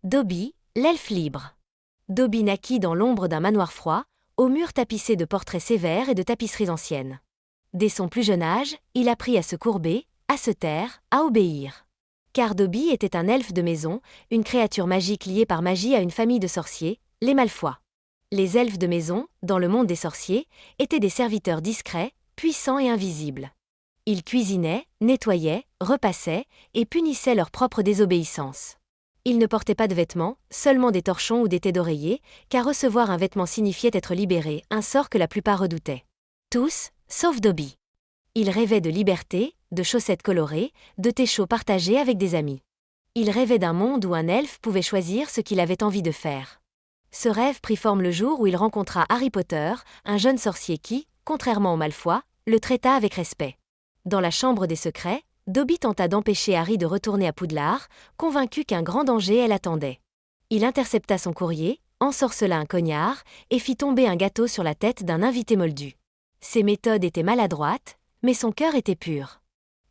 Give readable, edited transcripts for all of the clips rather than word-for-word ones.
Dobby, l'elfe libre. Dobby naquit dans l'ombre d'un manoir froid, aux murs tapissés de portraits sévères et de tapisseries anciennes. Dès son plus jeune âge, il apprit à se courber, à se taire, à obéir. Car Dobby était un elfe de maison, une créature magique liée par magie à une famille de sorciers, les Malfoy. Les elfes de maison, dans le monde des sorciers, étaient des serviteurs discrets, puissants et invisibles. Ils cuisinaient, nettoyaient, repassaient, et punissaient leur propre désobéissance. Ils ne portaient pas de vêtements, seulement des torchons ou des têtes d'oreiller, car recevoir un vêtement signifiait être libéré, un sort que la plupart redoutaient. Tous, sauf Dobby. Il rêvait de liberté, de chaussettes colorées, de thé chaud partagé avec des amis. Il rêvait d'un monde où un elfe pouvait choisir ce qu'il avait envie de faire. Ce rêve prit forme le jour où il rencontra Harry Potter, un jeune sorcier qui, contrairement aux Malfoy, le traita avec respect. Dans la chambre des secrets, Dobby tenta d'empêcher Harry de retourner à Poudlard, convaincu qu'un grand danger l'attendait. Il intercepta son courrier, ensorcela un cognard, et fit tomber un gâteau sur la tête d'un invité moldu. Ses méthodes étaient maladroites, mais son cœur était pur.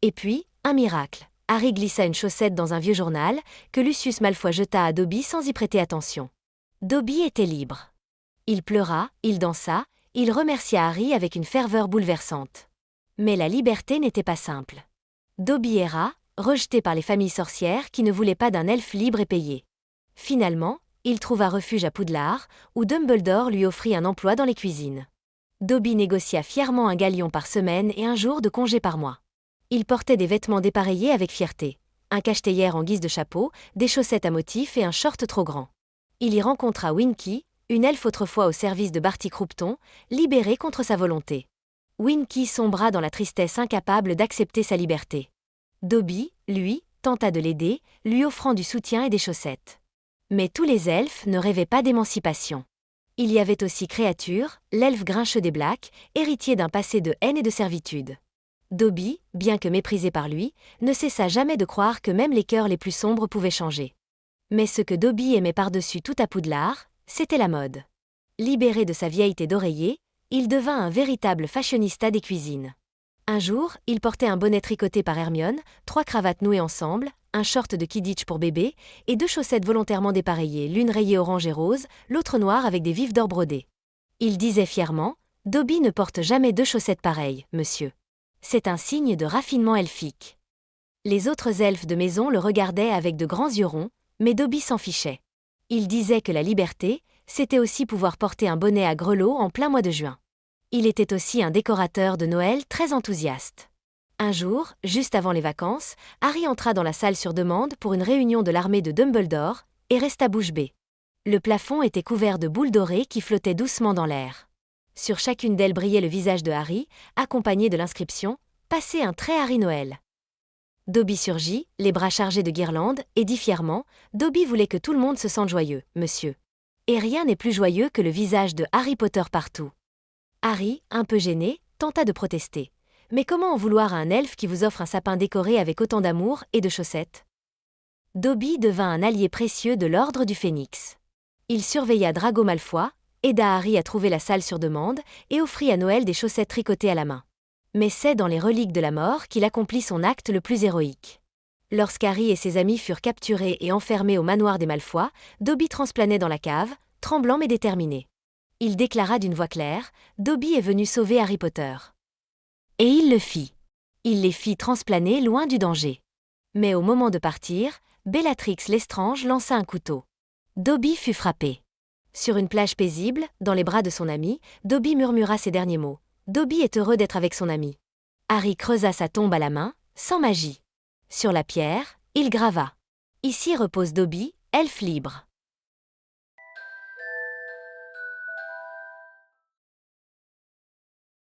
Et puis, un miracle. Harry glissa une chaussette dans un vieux journal, que Lucius Malfoy jeta à Dobby sans y prêter attention. Dobby était libre. Il pleura, il dansa, il remercia Harry avec une ferveur bouleversante. Mais la liberté n'était pas simple. Dobby erra, rejeté par les familles sorcières qui ne voulaient pas d'un elfe libre et payé. Finalement, il trouva refuge à Poudlard, où Dumbledore lui offrit un emploi dans les cuisines. Dobby négocia fièrement un galion par semaine et un jour de congé par mois. Il portait des vêtements dépareillés avec fierté, un cache-théière en guise de chapeau, des chaussettes à motifs et un short trop grand. Il y rencontra Winky, une elfe autrefois au service de Barty Croupton, libérée contre sa volonté. Winky sombra dans la tristesse incapable d'accepter sa liberté. Dobby, lui, tenta de l'aider, lui offrant du soutien et des chaussettes. Mais tous les elfes ne rêvaient pas d'émancipation. Il y avait aussi Créature, l'elfe grincheux des Blacks, héritier d'un passé de haine et de servitude. Dobby, bien que méprisé par lui, ne cessa jamais de croire que même les cœurs les plus sombres pouvaient changer. Mais ce que Dobby aimait par-dessus tout à Poudlard, c'était la mode. Libéré de sa vieilleté d'oreiller, il devint un véritable fashionista des cuisines. Un jour, il portait un bonnet tricoté par Hermione, 3 cravates nouées ensemble, un short de Quidditch pour bébé, et 2 chaussettes volontairement dépareillées, l'une rayée orange et rose, l'autre noire avec des vifs d'or brodés. Il disait fièrement « Dobby ne porte jamais 2 chaussettes pareilles, monsieur. C'est un signe de raffinement elfique. » Les autres elfes de maison le regardaient avec de grands yeux ronds, mais Dobby s'en fichait. Il disait que la liberté, c'était aussi pouvoir porter un bonnet à grelots en plein mois de juin. Il était aussi un décorateur de Noël très enthousiaste. Un jour, juste avant les vacances, Harry entra dans la salle sur demande pour une réunion de l'armée de Dumbledore, et resta bouche bée. Le plafond était couvert de boules dorées qui flottaient doucement dans l'air. Sur chacune d'elles brillait le visage de Harry, accompagné de l'inscription « Passez un très Harry Noël ». Dobby surgit, les bras chargés de guirlandes, et dit fièrement « Dobby voulait que tout le monde se sente joyeux, monsieur. Et rien n'est plus joyeux que le visage de Harry Potter partout. » Harry, un peu gêné, tenta de protester. Mais comment en vouloir à un elfe qui vous offre un sapin décoré avec autant d'amour et de chaussettes? Dobby devint un allié précieux de l'Ordre du Phénix. Il surveilla Drago Malfoy, aida Harry à trouver la salle sur demande et offrit à Noël des chaussettes tricotées à la main. Mais c'est dans les reliques de la mort qu'il accomplit son acte le plus héroïque. Lorsqu'Harry et ses amis furent capturés et enfermés au manoir des Malfoy, Dobby transplanait dans la cave, tremblant mais déterminé. Il déclara d'une voix claire « Dobby est venu sauver Harry Potter. » Et il le fit. Il les fit transplaner loin du danger. Mais au moment de partir, Bellatrix Lestrange lança un couteau. Dobby fut frappé. Sur une plage paisible, dans les bras de son ami, Dobby murmura ces derniers mots. Dobby est heureux d'être avec son ami. Harry creusa sa tombe à la main, sans magie. Sur la pierre, il grava. Ici repose Dobby, elfe libre.